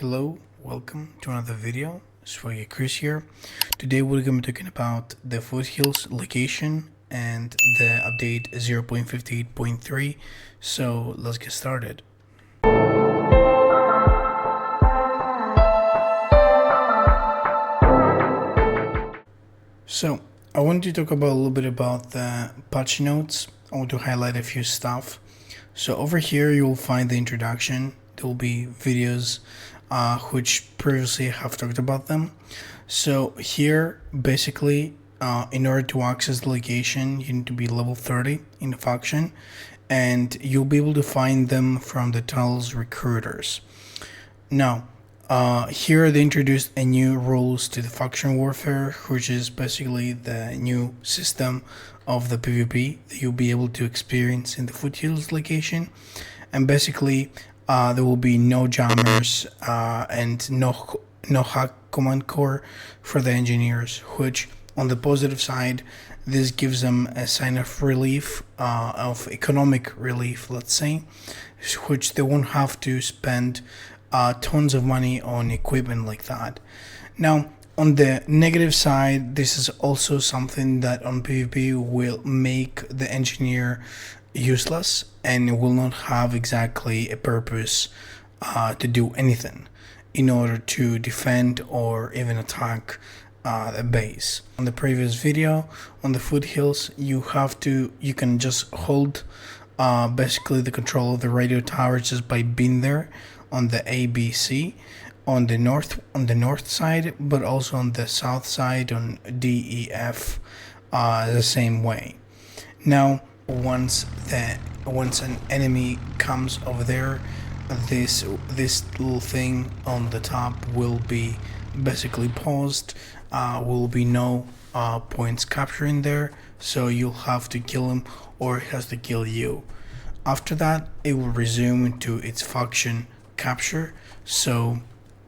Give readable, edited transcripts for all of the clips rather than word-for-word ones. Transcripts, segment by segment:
Hello, welcome to another video. SwaggyChris here. Today we're going to be talking about the Foothills location and the update 0.58.3. So let's get started. So I want to talk about a little bit about the patch notes. I want to highlight a few stuff. So over here you will find the introduction. There will be videos which previously have talked about them. So here basically in order to access the location you need to be level 30 in the faction, and you'll be able to find them from the tunnel's recruiters. Now here they introduced a new rules to the faction warfare, which is basically the new system of the PvP that you'll be able to experience in the Foothills location. And basically there will be no jammers and no hack command core for the engineers, which on the positive side, this gives them a sign of relief, of economic relief, let's say, which they won't have to spend tons of money on equipment like that. Now on the negative side, this is also something that on PvP will make the engineer useless and will not have exactly a purpose to do anything in order to defend or even attack a base. On the previous video on the Foothills, you can just hold basically the control of the radio tower just by being there on the ABC on the north side, but also on the south side on DEF the same way. Now once an enemy comes over there, this little thing on the top will be basically paused. Will be no points capturing there, so you'll have to kill him or it has to kill you. After that it will resume to its faction capture, so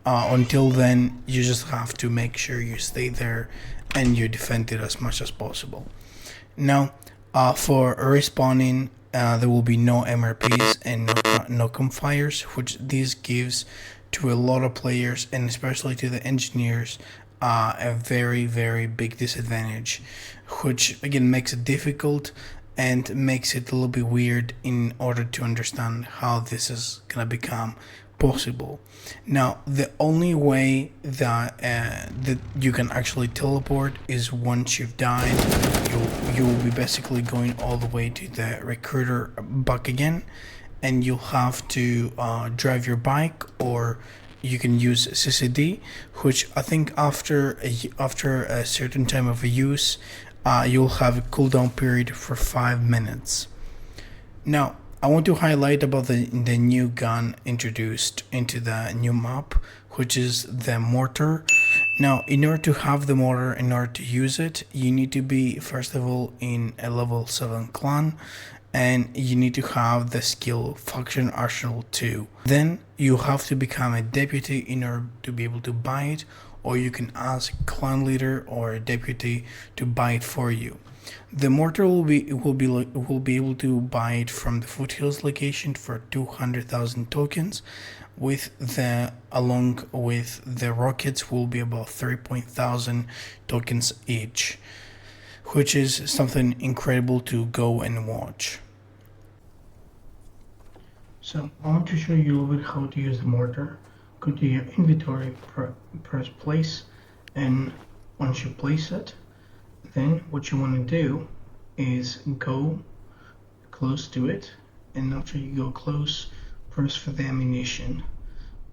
until then you just have to make sure you stay there and you defend it as much as possible. Now for respawning, there will be no MRPs and no campfires, which this gives to a lot of players and especially to the engineers a very big disadvantage, which again makes it difficult and makes it a little bit weird in order to understand how this is gonna become possible. Now the only way that that you can actually teleport is once you've died. You will be basically going all the way to the recruiter back again, and you'll have to drive your bike, or you can use CCD, which I think after a certain time of use you'll have a cooldown period for 5 minutes. Now I want to highlight about the new gun introduced into the new map, which is the Mortar. Now in order to have the Mortar, in order to use it, you need to be first of all in a level 7 clan, and you need to have the skill Faction Arsenal 2. Then you have to become a deputy in order to be able to buy it, or you can ask a clan leader or a deputy to buy it for you. The Mortar will be able to buy it from the Foothills location for 200,000 tokens. Along with the rockets will be about 3,000 tokens each, which is something incredible to go and watch. So I want to show you a little bit how to use the Mortar. Go to your inventory, press place, and once you place it, then what you want to do is go close to it, and after you go close, press for the ammunition.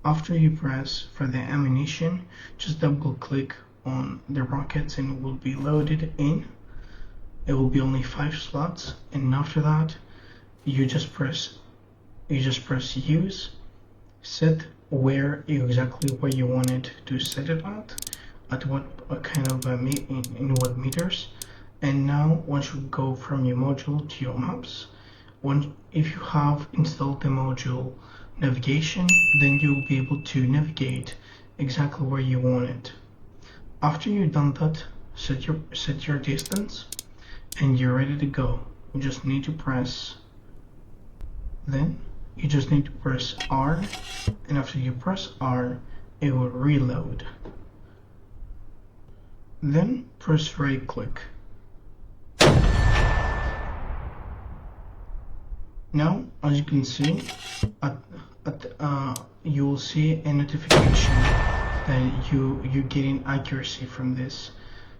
After you press for the ammunition, just double click on the rockets and it will be loaded in. It will be only 5 slots, and after that you just press use, set exactly where you want it to set it at what kind of in what meters. And now once you go from your module to your maps, if you have installed the module navigation, then you'll be able to navigate exactly where you want it. After you've done that, set your distance and you're ready to go. You just need to press R, and after you press R, it will reload. Then press right click. Now, as you can see, you will see a notification that you're getting accuracy from this.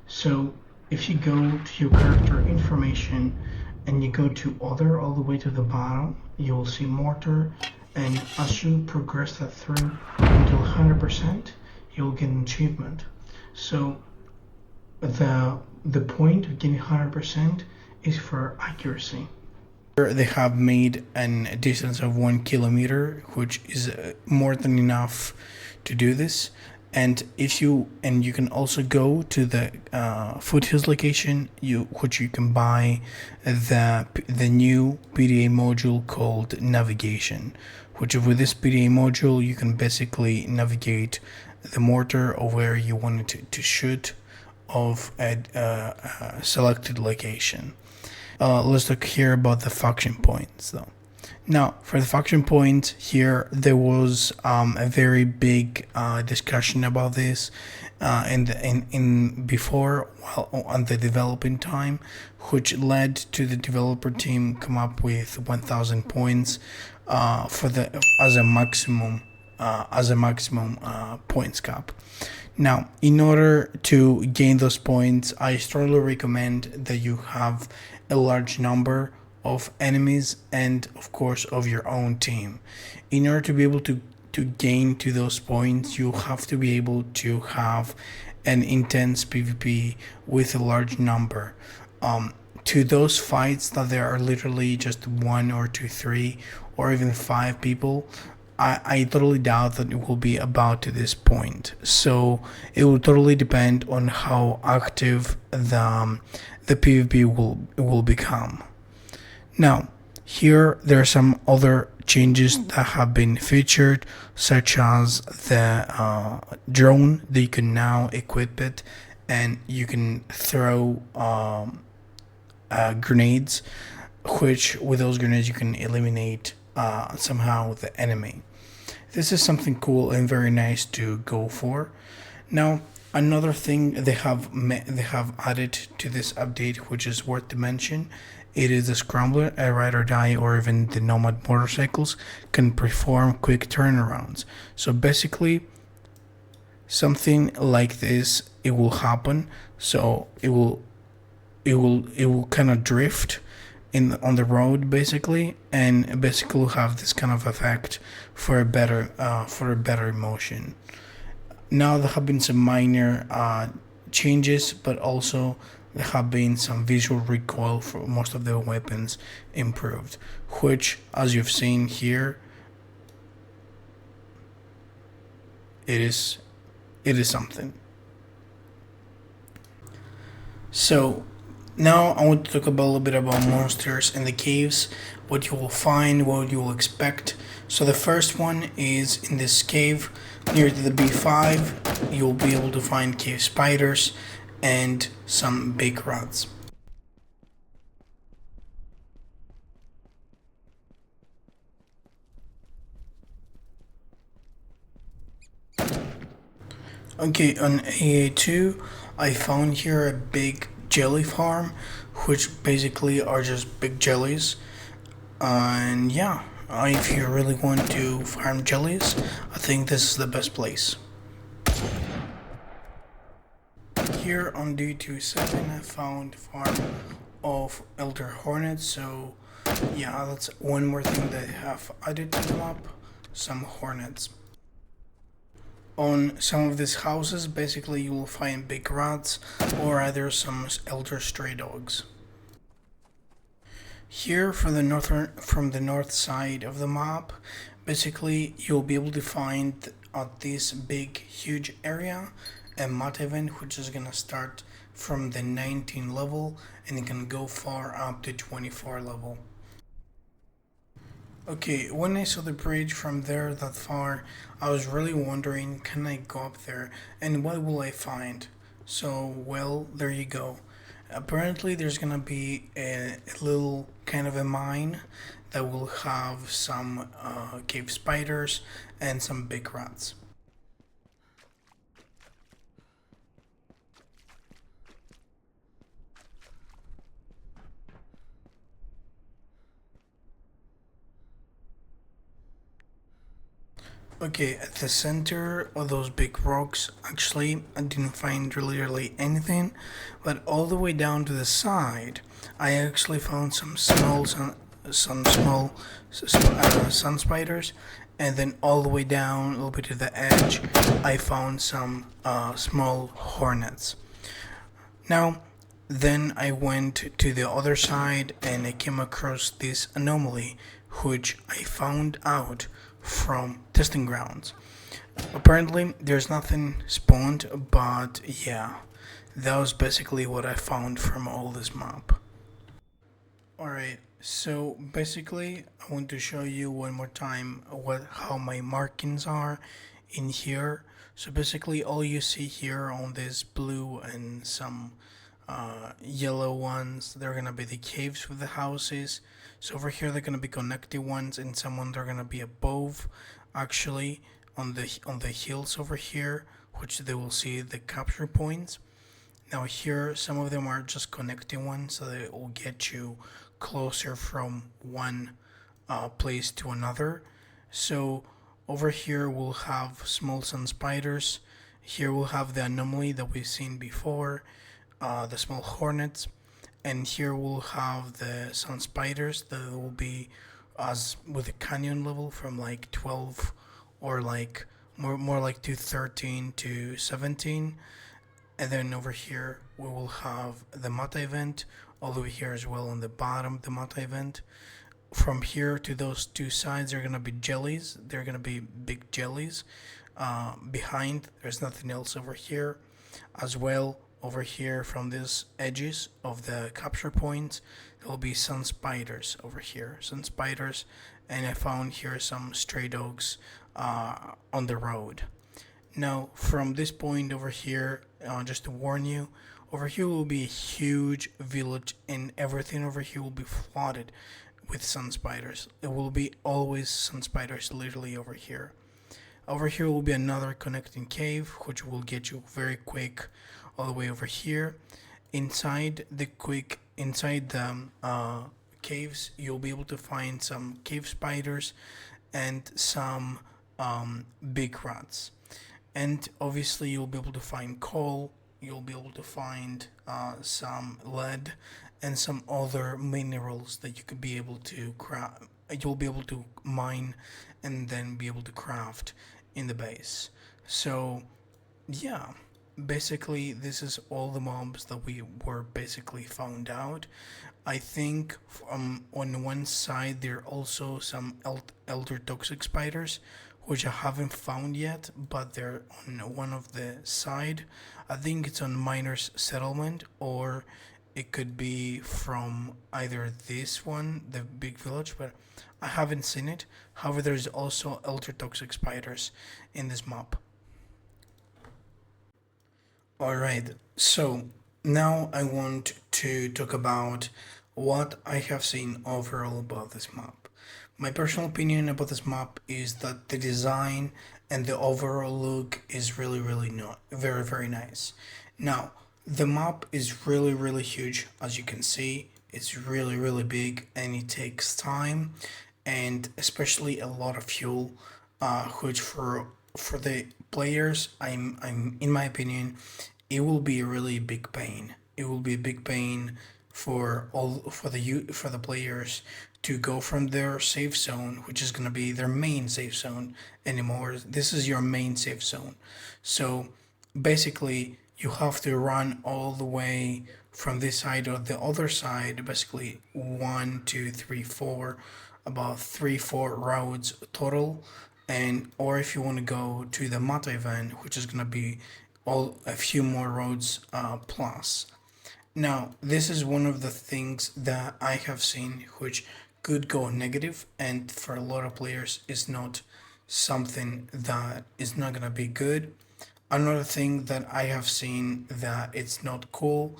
So if you go to your character information and you go to other all the way to the bottom, you will see Mortar, and as you progress that through until 100%, you'll get an achievement. So the point of getting 100% is for accuracy. They have made a distance of 1 kilometer, which is more than enough to do this. And you can also go to the Foothills location, which you can buy the new PDA module called Navigation, which with this PDA module you can basically navigate the mortar or where you want it to shoot of a selected location. Let's talk here about the faction points though. Now, for the faction points here, there was a very big discussion about this before, while on the developing time, which led to the developer team come up with 1,000 points as a maximum points cap. Now, in order to gain those points, I strongly recommend that you have a large number of enemies and of course of your own team. In order to be able to gain to those points, you have to be able to have an intense PvP with a large number. To those fights that there are literally just 1 or 2, 3 or even 5 people, I totally doubt that it will be about to this point. So it will totally depend on how active the PvP will become. Now, here there are some other changes that have been featured, such as the drone that you can now equip it, and you can throw grenades, which with those grenades you can eliminate somehow the enemy. This is something cool and very nice to go for. Now, another thing they have added to this update, which is worth to mention, it is the Scrambler, a Ride or Die, or even the Nomad motorcycles can perform quick turnarounds. So basically, something like this, it will happen. So it will kind of drift on the road basically, and basically will have this kind of effect for a better motion. Now there have been some minor changes, but also there have been some visual recoil for most of the weapons improved, which, as you've seen here, it is something. So now I want to talk about a little bit about monsters in the caves, what you will find, what you will expect. So the first one is in this cave near to the B5. You'll be able to find cave spiders and some big rats. Okay, on AA2, I found here a big jelly farm, which basically are just big jellies. And yeah, if you really want to farm jellies, I think this is the best place. Here on D27 I found farm of elder hornets, so yeah, that's one more thing that I have added to the map, some hornets. On some of these houses, basically you will find big rats or either some elder stray dogs. Here from the north side of the map, basically you'll be able to find at this big huge area a mod event which is gonna start from the 19 level and it can go far up to 24 level. Okay, when I saw the bridge from there that far, I was really wondering, can I go up there and what will I find? So, well, there you go. Apparently there's gonna be a little kind of a mine that will have some cave spiders and some big rats. Okay, at the center of those big rocks, actually, I didn't find really anything, but all the way down to the side, I actually found some small sun spiders, and then all the way down a little bit to the edge, I found some small hornets. Now, then I went to the other side and I came across this anomaly, which I found out from testing grounds. Apparently, there's nothing spawned, but yeah, that was basically what I found from all this map. Alright, so basically, I want to show you one more time how my markings are in here. So basically, all you see here on this blue and some yellow ones, they're gonna be the caves with the houses. So over here, they're gonna be connected ones, and some ones are gonna be above, actually, on the hills over here, which they will see the capture points. Now here, some of them are just connecting ones, so they will get you closer from one place to another. So over here we'll have small sun spiders. Here we'll have the anomaly that we've seen before, the small hornets, and here we'll have the sun spiders that will be as with a canyon level from like 12 or like more like to 13 to 17. And then over here we will have the mata event all the way here as well on the bottom, the mata event. From here to those two sides are gonna be jellies. They're gonna be big jellies. Behind there's nothing else over here. As well over here from these edges of the capture points there will be sun spiders over here. Sun spiders, and I found here some stray dogs on the road. Now, from this point over here, just to warn you, over here will be a huge village, and everything over here will be flooded with sun spiders. It will be always sun spiders literally over here. Over here will be another connecting cave, which will get you very quick all the way over here. Inside the caves, you'll be able to find some cave spiders and some big rats. And obviously you'll be able to find coal, you'll be able to find some lead and some other minerals that you could be able to craft. You'll be able to mine and then be able to craft in the base. So yeah, basically this is all the mobs that we were basically found out. I think on one side there are also some elder toxic spiders, which I haven't found yet, but they're on one of the side. I think it's on Miners Settlement, or it could be from either this one, the big village, but I haven't seen it. However, there's also elder toxic spiders in this map. Alright, so now I want to talk about what I have seen overall about this map. My personal opinion about this map is that the design and the overall look is really not very nice. Now, the map is really huge, as you can see. It's really big, and it takes time and especially a lot of fuel, which for the players, I'm in my opinion, it will be a really big pain. It will be a big pain for the players to go from their safe zone, which is going to be their main safe zone anymore. This is your main safe zone. So basically you have to run all the way from this side or the other side, basically 1, 2, 3, 4, about 3-4 roads total. And or if you want to go to the mata event, which is going to be a few more roads plus. Now, this is one of the things that I have seen which could go negative, and for a lot of players is not something that is not gonna be good. Another thing that I have seen that it's not cool,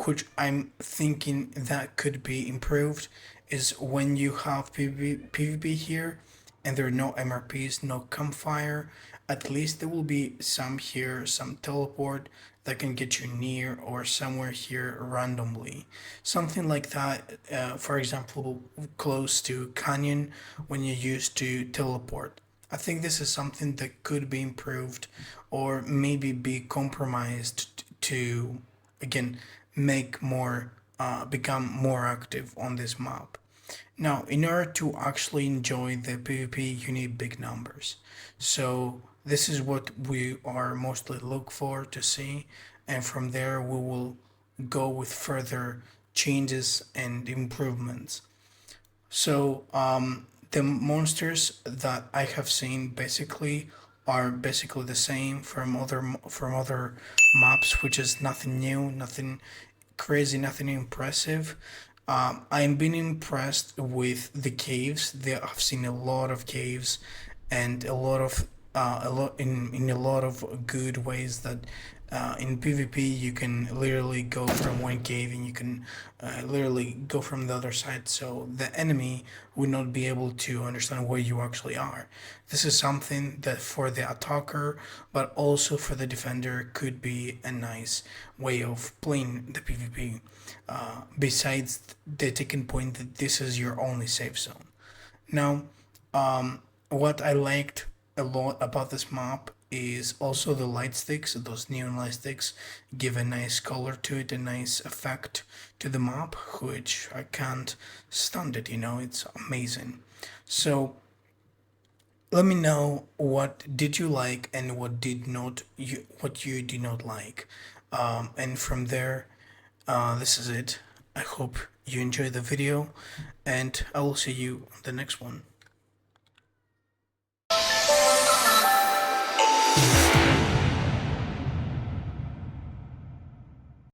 which I'm thinking that could be improved, is when you have PvP here and there are no MRPs, no campfire, at least there will be some here, some teleport that can get you near or somewhere here randomly. Something like that, for example, close to canyon when you used to teleport. I think this is something that could be improved or maybe be compromised to, again, make more, become more active on this map. Now, in order to actually enjoy the PvP, you need big numbers. So this is what we are mostly look for to see, and from there we will go with further changes and improvements. So the monsters that I have seen basically are basically the same from other maps, which is nothing new, nothing crazy, nothing impressive. I'm being impressed with the caves. There, I've seen a lot of caves, and a lot in a lot of good ways that in PvP you can literally go from one cave and you can literally go from the other side, so the enemy would not be able to understand where you actually are. This is something that for the attacker, but also for the defender, could be a nice way of playing the PvP. Besides the taking point that this is your only safe zone. Now, what I liked a lot about this map is also the light sticks. Those neon light sticks give a nice color to it, a nice effect to the map, which I can't stand it. It's amazing. So let me know what did you like and what you did not like, and from there, this is it. I hope you enjoyed the video, and I will see you on the next one.